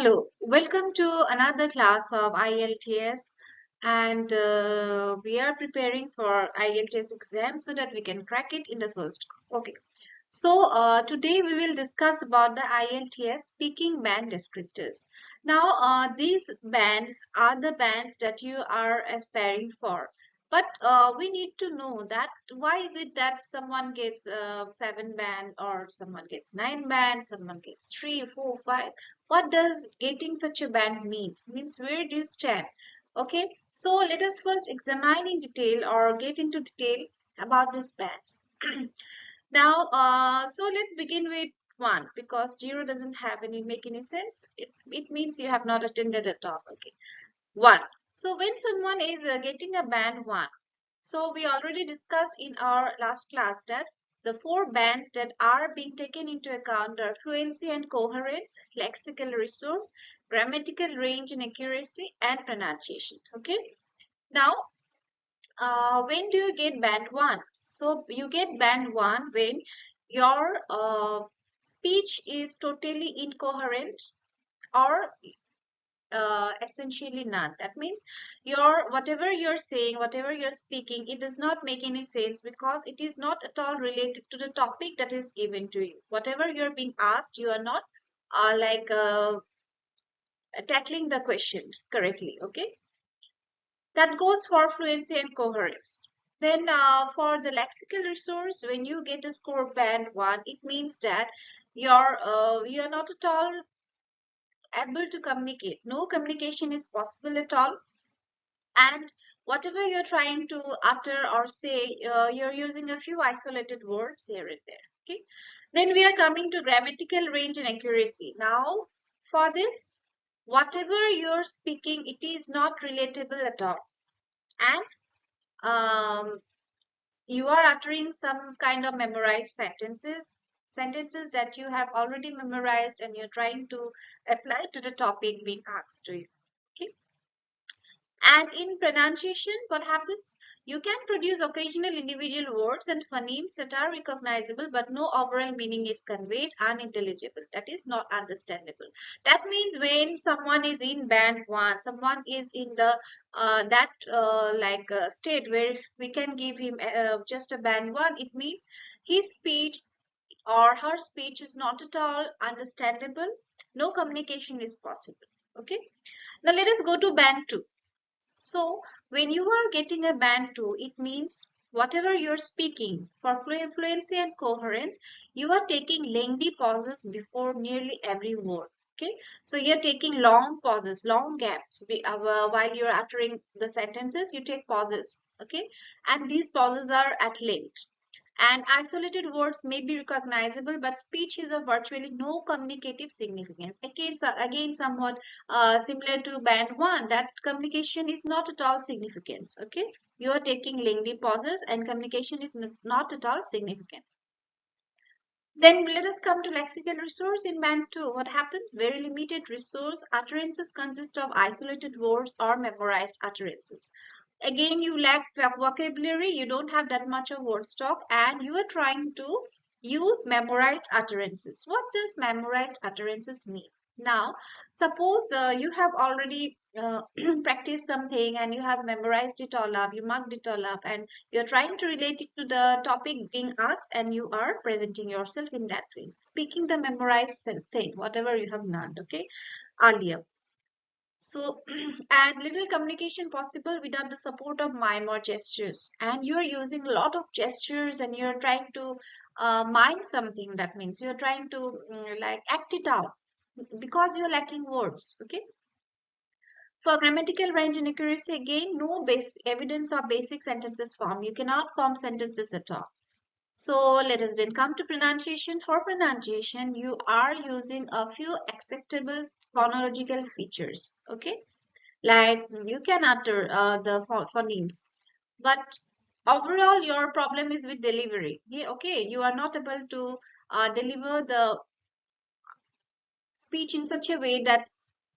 Hello, welcome to another class of IELTS, and we are preparing for IELTS exam so that we can crack it in the first. Okay, so today we will discuss about the IELTS speaking band descriptors. Now, these bands are the bands that you are aspiring for. But we need to know that why is it that someone gets 7 band or someone gets 9 band, someone gets 3, 4, 5. What does getting such a band means? Means where do you stand? Okay, so let us first examine in detail or get into detail about these bands. Now, so let's begin with 1 because 0 doesn't have any make any sense. It means you have not attended at all. Okay, 1. So when someone is getting a band 1, so we already discussed in our last class that the 4 bands that are being taken into account are fluency and coherence, lexical resource, grammatical range and accuracy, and pronunciation. Okay. Now, when do you get band 1? So you get band 1 when your speech is totally incoherent or essentially none. That means your whatever you're saying, whatever you're speaking, it does not make any sense because it is not at all related to the topic that is given to you. Whatever you're being asked, you are not tackling the question correctly. Okay, that goes for fluency and coherence. Then for the lexical resource, when you get a score band 1, it means that you're not at all able to communicate. No communication is possible at all, and whatever you're trying to utter or say, you're using a few isolated words here and there. Okay, then we are coming to grammatical range and accuracy. Now, for this, whatever you're speaking, it is not relatable at all, and you are uttering some kind of memorized sentences that you have already memorized and you're trying to apply to the topic being asked to you. Okay, and in pronunciation, what happens? You can produce occasional individual words and phonemes that are recognizable, but no overall meaning is conveyed, unintelligible. That is not understandable. That means when someone is in band 1, someone is in the state where we can give him just a band 1, it means his speech or her speech is not at all understandable. No communication is possible. Okay. Now let us go to band 2. So when you are getting a band 2, it means whatever you're speaking for fluency and coherence, you are taking lengthy pauses before nearly every word. Okay, so you're taking long pauses, long gaps while you're uttering the sentences. You take pauses. Okay, and these pauses are at length. And isolated words may be recognizable, but speech is of virtually no communicative significance. Again, somewhat similar to band 1, that communication is not at all significant. Okay, you are taking lengthy pauses and communication is not at all significant. Then let us come to lexical resource in band 2. What happens? Very limited resource. Utterances consist of isolated words or memorized utterances. Again, you lack vocabulary, you don't have that much of word stock, and you are trying to use memorized utterances. What does memorized utterances mean? Now, suppose you have already practiced something and you have memorized it all up, you marked it all up, and you're trying to relate it to the topic being asked, and you are presenting yourself in that way, speaking the memorized thing, whatever you have learned, okay, earlier. So, and little communication possible without the support of mime or gestures. And you're using a lot of gestures and you're trying to mime something. That means you're trying to like act it out because you're lacking words. Okay. For grammatical range and accuracy, again, no base evidence of basic sentences form. You cannot form sentences at all. So let us then come to pronunciation. For pronunciation, you are using a few acceptable phonological features. Okay, like you can utter the phonemes, but overall your problem is with delivery. Yeah, okay, you are not able to deliver the speech in such a way that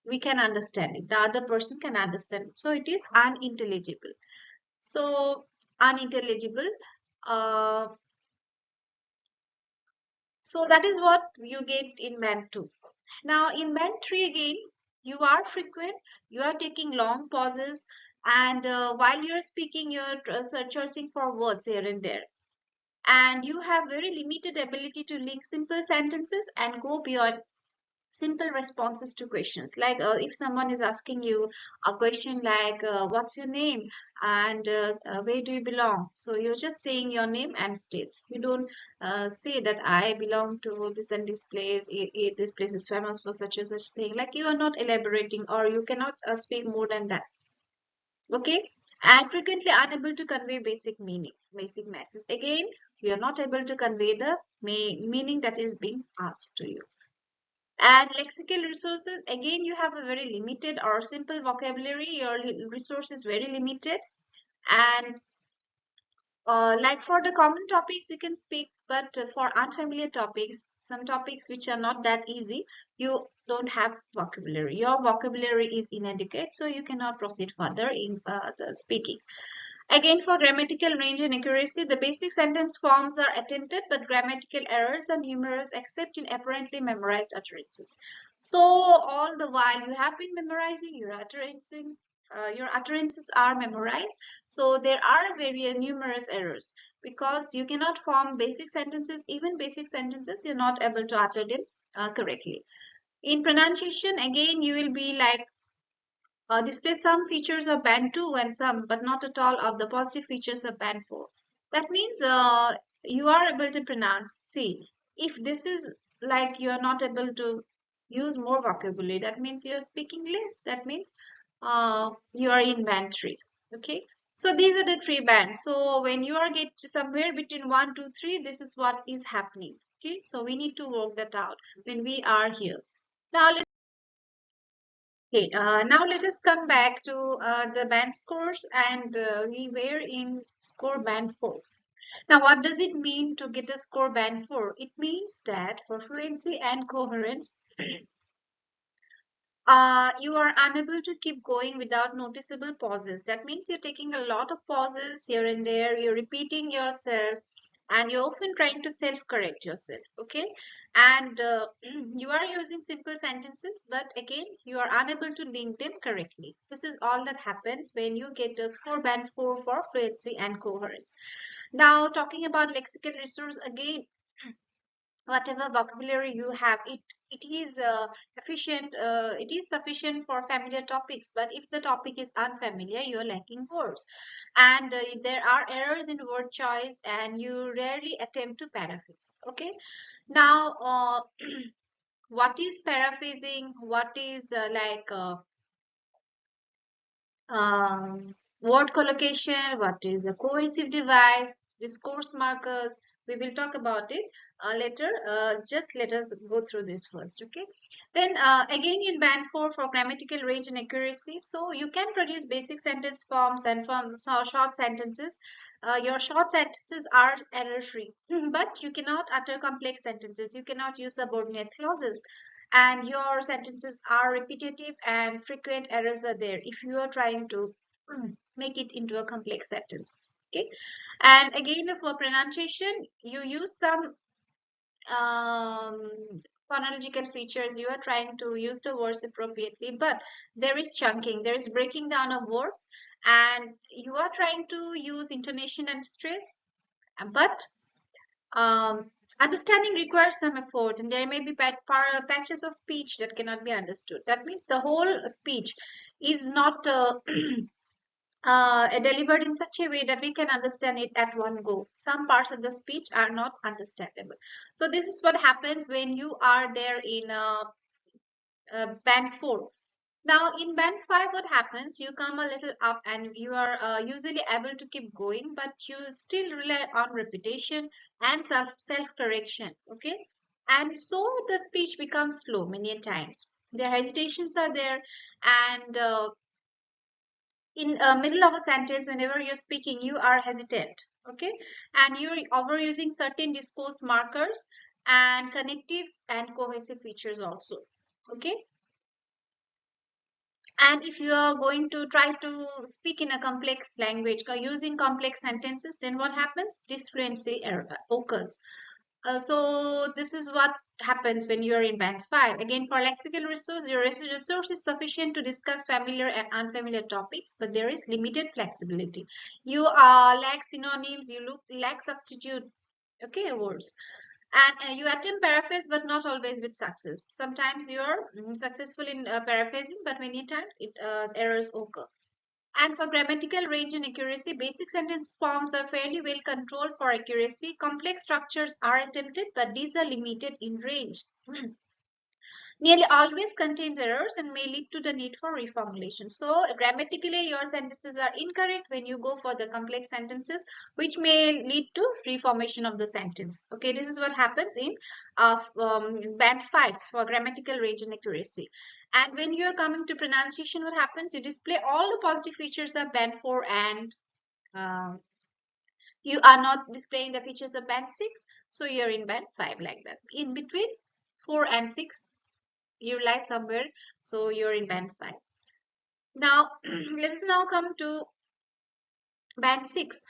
we can understand it, the other person can understand it. So it is unintelligible. So unintelligible. uh, so that is what you get in band 2. Now in band 3 again, you are frequent, you are taking long pauses, and while you're speaking, you're searching for words here and there. And you have very limited ability to link simple sentences and go beyond simple responses to questions. Like if someone is asking you a question like what's your name, and where do you belong, so you're just saying your name and state. You don't say that I belong to this and this place, this place is famous for such and such thing. Like you are not elaborating, or you cannot speak more than that. Okay. And frequently unable to convey basic meaning, basic message. Again, you are not able to convey the meaning that is being asked to you. And lexical resources, again, you have a very limited or simple vocabulary. Your resource is very limited. And like for the common topics, you can speak, but for unfamiliar topics, some topics which are not that easy, you don't have vocabulary. Your vocabulary is inadequate, so you cannot proceed further in the speaking. Again, for grammatical range and accuracy, the basic sentence forms are attempted, but grammatical errors are numerous except in apparently memorized utterances. So, all the while you have been memorizing, your utterances are memorized. So, there are very numerous errors because you cannot form basic sentences, even basic sentences, you're not able to utter them correctly. In pronunciation, again, you will be like display some features of band 2 and some, but not at all of the positive features of band 4. That means you are able to pronounce. See, if this is like you are not able to use more vocabulary, that means you are speaking less. That means you are in band 3. Okay. So these are the three bands. So when you are get somewhere between 1, 2, 3, this is what is happening. Okay. So we need to work that out when we are here. Now Okay, now let us come back to the band scores, and we were in score band 4. Now, what does it mean to get a score band 4? It means that for fluency and coherence, you are unable to keep going without noticeable pauses. That means you're taking a lot of pauses here and there, you're repeating yourself, and you're often trying to self-correct yourself, okay? And you are using simple sentences, but again, you are unable to link them correctly. This is all that happens when you get a score band 4 for fluency and coherence. Now, talking about lexical resource again, whatever vocabulary you have, it is efficient, it is sufficient for familiar topics, but if the topic is unfamiliar, you're lacking words, and there are errors in word choice, and you rarely attempt to paraphrase. Okay. Now what is paraphrasing, what is word collocation, what is a cohesive device, discourse markers. We will talk about it later. Just let us go through this first, okay? Then again in band 4 for grammatical range and accuracy. So you can produce basic sentence forms and forms short sentences. Your short sentences are error free, but you cannot utter complex sentences. You cannot use subordinate clauses, and your sentences are repetitive and frequent errors are there if you are trying to make it into a complex sentence. Okay. And again, for pronunciation, you use some um, phonological features. You are trying to use the words appropriately, but there is chunking, there is breaking down of words, and you are trying to use intonation and stress, but um, understanding requires some effort, and there may be patches of speech that cannot be understood. That means the whole speech is not delivered in such a way that we can understand it at one go. Some parts of the speech are not understandable. So this is what happens when you are there in band 4. Now in band 5, what happens? You come a little up and you are usually able to keep going, but you still rely on repetition and self-correction, okay? And so the speech becomes slow many a times. Their hesitations are there, and in middle of a sentence, whenever you're speaking, you are hesitant, okay? And you're overusing certain discourse markers and connectives and cohesive features also, okay? And if you are going to try to speak in a complex language using complex sentences, then what happens? Disfluency occurs. So this is what happens when you are in band 5. Again, for lexical resource, your resource is sufficient to discuss familiar and unfamiliar topics, but there is limited flexibility. You lack synonyms, you lack substitute, okay, words. And you attempt paraphrase, but not always with success. Sometimes you are successful in paraphrasing, but many times errors occur. And for grammatical range and accuracy, basic sentence forms are fairly well controlled for accuracy. Complex structures are attempted, but these are limited in range. Nearly always contains errors and may lead to the need for reformulation. So grammatically, your sentences are incorrect when you go for the complex sentences, which may lead to reformation of the sentence. Okay, this is what happens in band 5 for grammatical range and accuracy. And when you are coming to pronunciation, what happens? You display all the positive features of band 4 and um, you are not displaying the features of band 6. So you're in band 5 like that. In between 4 and 6, you lie somewhere, so you're in band 5. Now let us now come to band 6.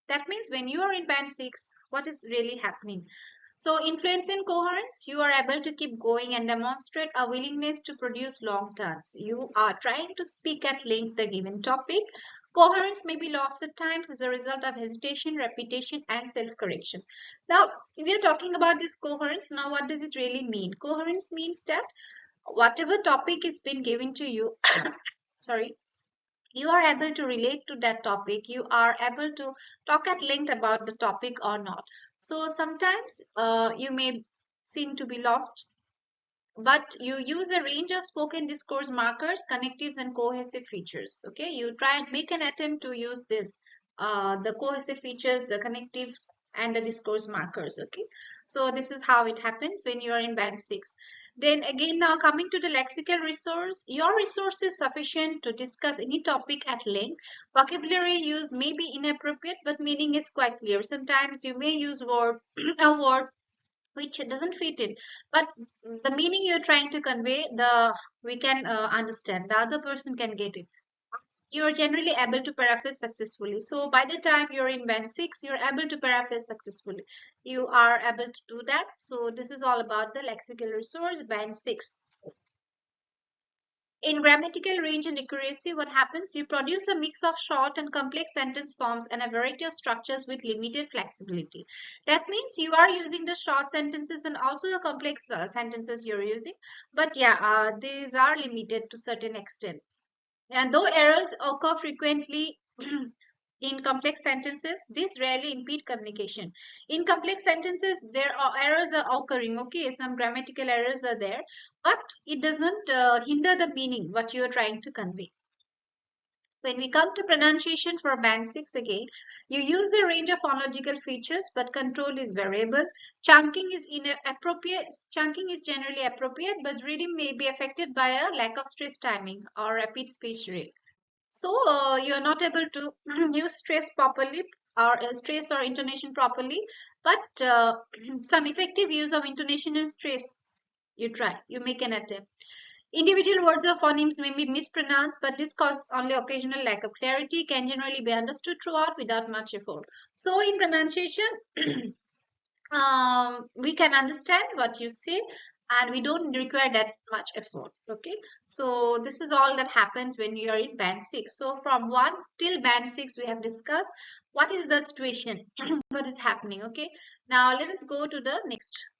That means when you are in band 6, what is really happening? So influence and coherence, you are able to keep going and demonstrate a willingness to produce long terms. You are trying to speak at length the given topic. Coherence may be lost at times as a result of hesitation, repetition, and self-correction. Now, if we are talking about this coherence, now what does it really mean? Coherence means that whatever topic is been given to you, sorry, you are able to relate to that topic, you are able to talk at length about the topic or not. So sometimes you may seem to be lost, but you use a range of spoken discourse markers, connectives, and cohesive features. Okay, you try and make an attempt to use this, the cohesive features, the connectives, and the discourse markers. Okay, so this is how it happens when you are in band 6. Then again, now coming to the lexical resource, your resource is sufficient to discuss any topic at length. Vocabulary use may be inappropriate, but meaning is quite clear. Sometimes you may use word a word which doesn't fit in, but the meaning you're trying to convey, the we can understand, the other person can get it. You are generally able to paraphrase successfully. So by the time you're in band 6, you're able to paraphrase successfully, you are able to do that. So this is all about the lexical resource band 6. In grammatical range and accuracy, what happens? You produce a mix of short and complex sentence forms and a variety of structures with limited flexibility. That means you are using the short sentences and also the complex sentences you're using. But yeah, these are limited to certain extent. And though errors occur frequently in complex sentences, these rarely impede communication. In complex sentences, there are errors are occurring. Okay, some grammatical errors are there, but it doesn't hinder the meaning what you are trying to convey. When we come to pronunciation for band 6 again, you use a range of phonological features, but control is variable. Chunking is inappropriate. Chunking is generally appropriate, but reading may be affected by a lack of stress timing or rapid speech rate. So you are not able to use stress properly or stress or intonation properly, but some effective use of intonation and stress. You try, you make an attempt. Individual words or phonemes may be mispronounced, but this causes only occasional lack of clarity, can generally be understood throughout without much effort. So in pronunciation, we can understand what you say and we don't require that much effort. Okay, so this is all that happens when you are in band 6. So from 1 till band 6 we have discussed what is the situation, what is happening. Okay, now let us go to the next.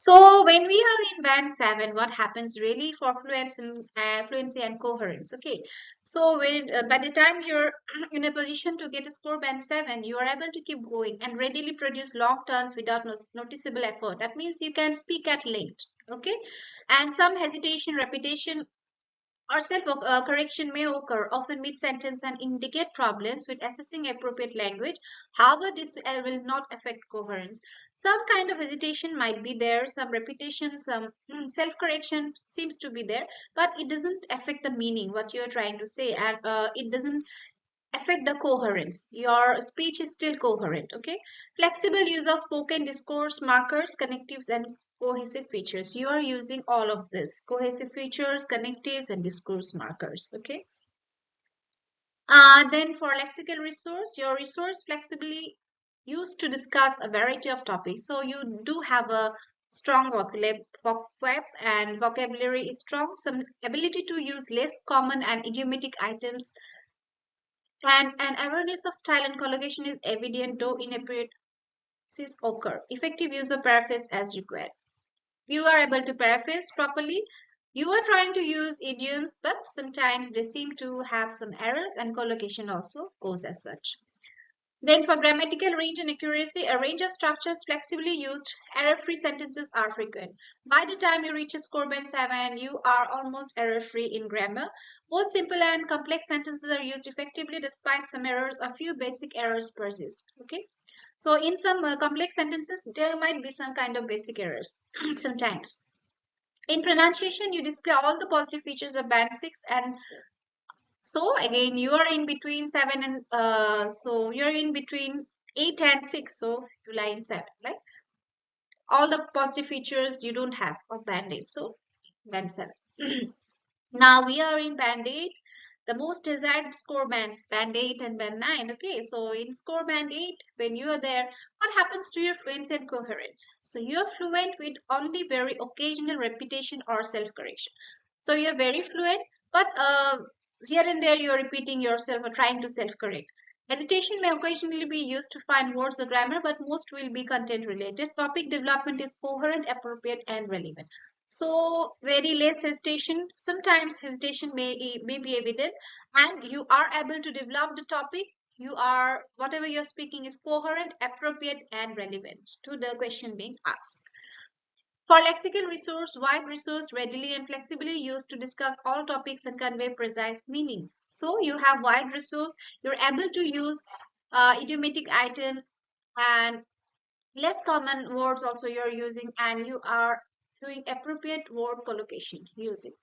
So when we are in band 7, what happens really for fluency and coherence? Okay, so when by the time you're in a position to get a score band 7, you are able to keep going and readily produce long turns without noticeable effort. That means you can speak at length. Okay, and some hesitation, repetition, or self-correction may occur, often mid-sentence, and indicate problems with assessing appropriate language. However, this will not affect coherence. Some kind of hesitation might be there, some repetition, some self-correction seems to be there, but it doesn't affect the meaning, what you're trying to say, and it doesn't affect the coherence. Your speech is still coherent. Okay, flexible use of spoken discourse markers, connectives, and cohesive features. You are using all of this: cohesive features, connectives, and discourse markers. Okay, then for lexical resource, your resource flexibly used to discuss a variety of topics. So you do have a strong vocab and vocabulary is strong. Some ability to use less common and idiomatic items and an awareness of style and collocation is evident though inappropriate occur. Effective use of paraphrase as required. You are able to paraphrase properly. You are trying to use idioms, but sometimes they seem to have some errors and collocation also goes as such. Then for grammatical range and accuracy, a range of structures flexibly used, error-free sentences are frequent. By the time you reach a score band 7, you are almost error-free in grammar. Both simple and complex sentences are used effectively despite some errors. A few basic errors persist. Okay. So in some complex sentences, there might be some kind of basic errors sometimes. In pronunciation, you display all the positive features of band 6 and so again, you are in between 7 and so you're in between 8 and 6. So you lie in 7, right? All the positive features you don't have of band 8. So band 7. Now we are in band 8. The most desired score bands, band 8 and band 9. Okay, so in score band 8, when you are there, what happens to your fluency and coherence? So you are fluent with only very occasional repetition or self-correction. So you are very fluent, but here and there you are repeating yourself or trying to self-correct. Hesitation may occasionally be used to find words or grammar, but most will be content related. Topic development is coherent, appropriate, and relevant. So very less hesitation. Sometimes hesitation may be evident, and you are able to develop the topic. You are whatever you're speaking is coherent, appropriate, and relevant to the question being asked. For lexical resource, wide resource readily and flexibly used to discuss all topics and convey precise meaning. So you have wide resource, you're able to use idiomatic items and less common words also you're using and you are doing appropriate word collocation using.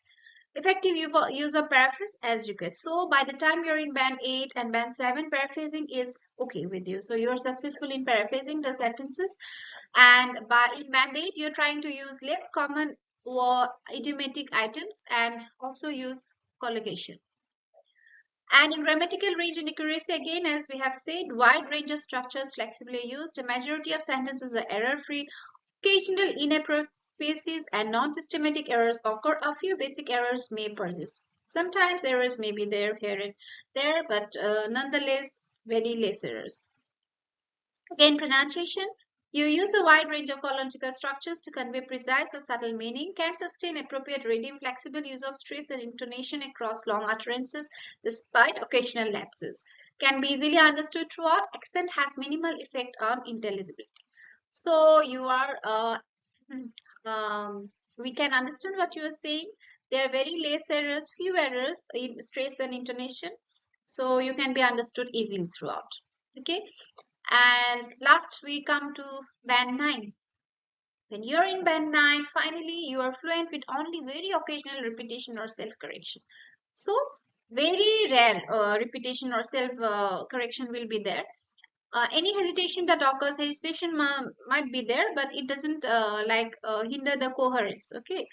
Effective use of paraphrase as required. So by the time you're in band 8 and band 7, paraphrasing is okay with you. So you're successful in paraphrasing the sentences. And by in band 8, you're trying to use less common or idiomatic items and also use collocation. And in grammatical range and accuracy, again, as we have said, wide range of structures flexibly used. A majority of sentences are error-free. Occasional inappropriacies and non-systematic errors occur. A few basic errors may persist. Sometimes errors may be there, here and there, but nonetheless, very less errors. Again, pronunciation. You use a wide range of phonological structures to convey precise or subtle meaning, can sustain appropriate rhythm, flexible use of stress and intonation across long utterances despite occasional lapses, can be easily understood throughout, accent has minimal effect on intelligibility. So you are, we can understand what you are saying. There are very less errors, few errors in stress and intonation. So you can be understood easily throughout. Okay. And last we come to band 9. When you're in band 9, finally you are fluent with only very occasional repetition or self-correction. So very rare repetition or self-correction will be there. Any hesitation that occurs, hesitation might be there, but it doesn't hinder the coherence. Okay.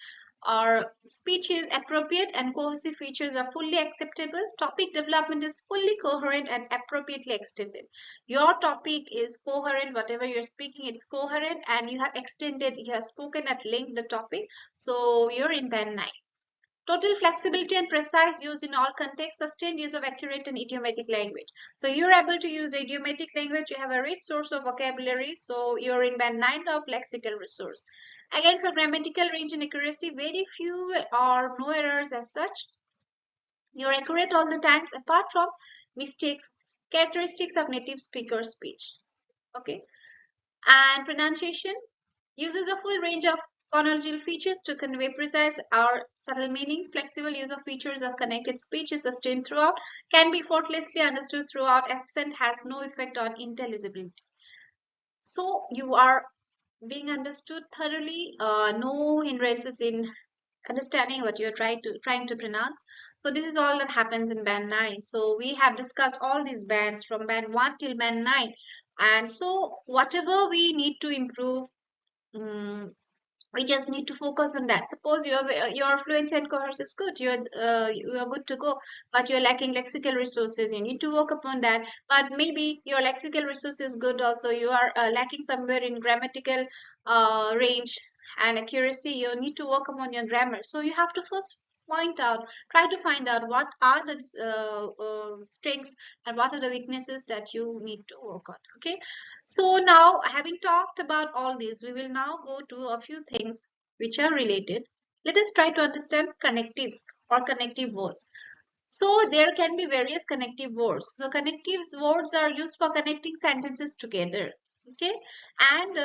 Our speech is appropriate and cohesive features are fully acceptable. Topic development is fully coherent and appropriately extended. Your topic is coherent, whatever you're speaking, it's coherent, and you have extended, you have spoken at length the topic. So you're in band 9. Total flexibility and precise use in all contexts, sustained use of accurate and idiomatic language. So you're able to use the idiomatic language, you have a rich source of vocabulary, so you're in band 9 of lexical resource. Again, for grammatical range and accuracy, very few or no errors as such. You're accurate all the times apart from mistakes, characteristics of native speaker speech. Okay. And pronunciation, uses a full range of phonological features to convey precise or subtle meaning. Flexible use of features of connected speech is sustained throughout, can be effortlessly understood throughout. Accent has no effect on intelligibility. So you are being understood thoroughly, no hindrances in understanding what you're trying to pronounce. So this is all that happens in band 9. So we have discussed all these bands from band 1 till band 9. And so whatever we need to improve, um, We just need to focus on that. Suppose your fluency and course is good, you are good to go, but you're lacking lexical resources. You need to work upon that. But maybe your lexical resource is good, also you are lacking somewhere in grammatical range and accuracy. You need to work upon your grammar. So you have to first try to find out what are the strengths and what are the weaknesses that you need to work on. Okay, so now, having talked about all these, we will now go to a few things which are related. Let us try to understand connectives or connective words. So there can be various connective words. So connective words are used for connecting sentences together. Okay, and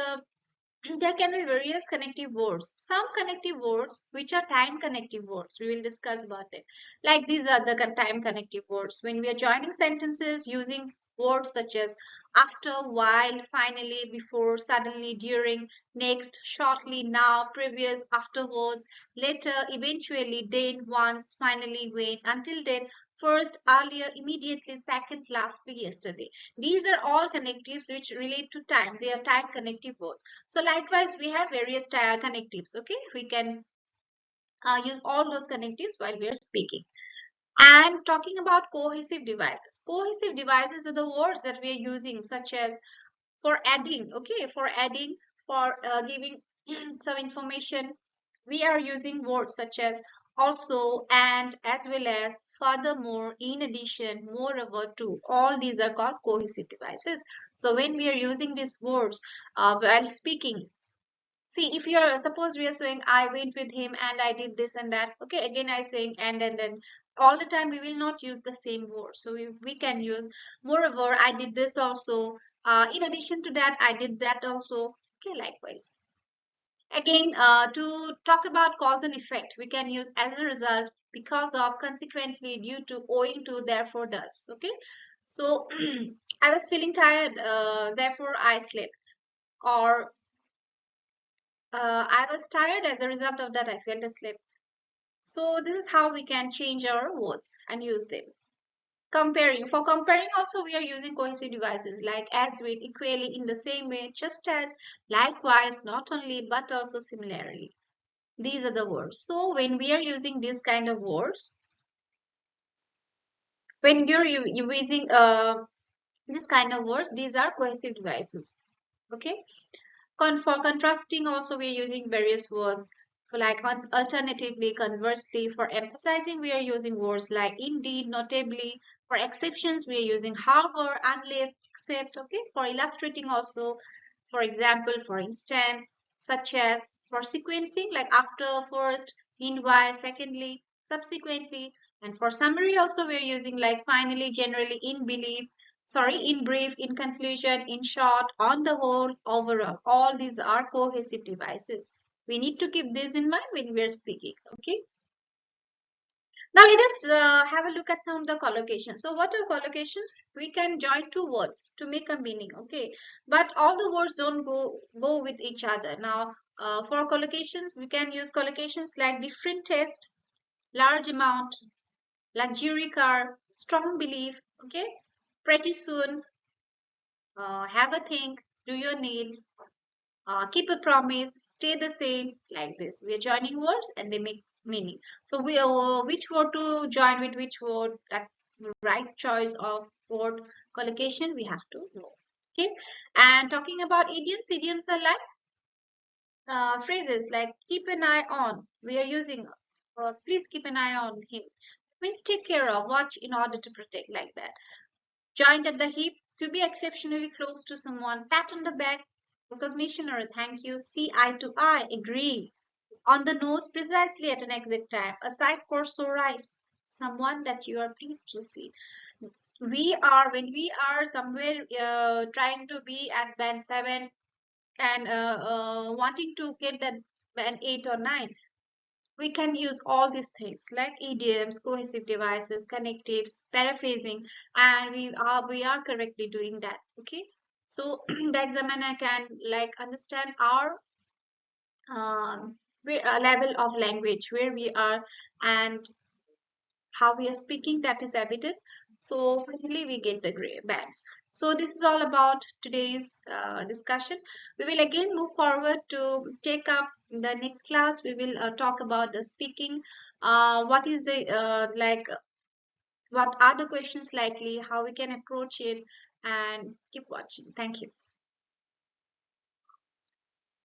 there can be various connective words. Some connective words which are time connective words, we will discuss about it. Like these are the time connective words. When we are joining sentences using words such as after, while, finally, before, suddenly, during, next, shortly, now, previous, afterwards, later, eventually, then, once, finally, when, until then, first, earlier, immediately, second, lastly, yesterday. These are all connectives which relate to time. They are time connective words. So likewise, we have various connectives. Okay, we can use all those connectives while we are speaking. And talking about cohesive devices. Cohesive devices are the words that we are using, such as for adding. Okay, for adding, for giving some information. We are using words such as also, and, as well as, furthermore, in addition, moreover, to. All these are called cohesive devices. So when we are using these words while speaking, see, if you're, suppose we are saying I went with him and I did this and that. Okay, again I saying and then all the time we will not use the same word. So we can use moreover, I did this also. In addition to that, I did that also. Okay, likewise. Again, to talk about cause and effect, we can use as a result, because of, consequently, due to, owing to, therefore, thus. Okay, so I was feeling tired, therefore I slept. Or I was tired, as a result of that I felt asleep. So this is how we can change our words and use them. Comparing. For comparing also we are using cohesive devices like as with, equally, in the same way, just as, likewise, not only, but also, similarly. These are the words. So when we are using these kind of words, when you're using this kind of words, these are cohesive devices. Okay. For contrasting also we are using various words. So like alternatively, conversely. For emphasizing we are using words like indeed, notably. For exceptions we are using however, unless, except. Okay. For illustrating also, for example, for instance, such as. For sequencing, like after, first, meanwhile, secondly, subsequently. And for summary also we are using like finally, generally, in brief, in conclusion, in short, on the whole, overall. All these are cohesive devices. We need to keep this in mind when we are speaking. Okay. Now let us have a look at some of the collocations. So what are collocations? We can join two words to make a meaning. Okay, but all the words don't go with each other. Now for collocations, we can use collocations like different taste, large amount, luxury car, strong belief. Okay, pretty soon, have a think, do your nails, keep a promise, stay the same, like this. We are joining words and they make meaning. So we which word to join with which word, that right choice of word collocation we have to know. Okay. And talking about idioms, idioms are like phrases like keep an eye on. We are using please keep an eye on him. Means take care of, watch in order to protect, like that. Joined at the hip, to be exceptionally close to someone, pat on the back, recognition or a thank you, see eye to eye, agree. On the nose, precisely at an exact time, a sight for sore eyes, someone that you are pleased to see. When we are somewhere trying to be at band 7 and wanting to get that band 8 or 9, we can use all these things like idioms, cohesive devices, connectives, paraphrasing, and we are correctly doing that. Okay, so the examiner can like understand our level of language where we are and how we are speaking. That is evident. So finally, we get the gray bands. So this is all about today's discussion. We will again move forward to take up the next class. We will talk about the speaking. What is the what are the questions likely? How we can approach it? And keep watching. Thank you.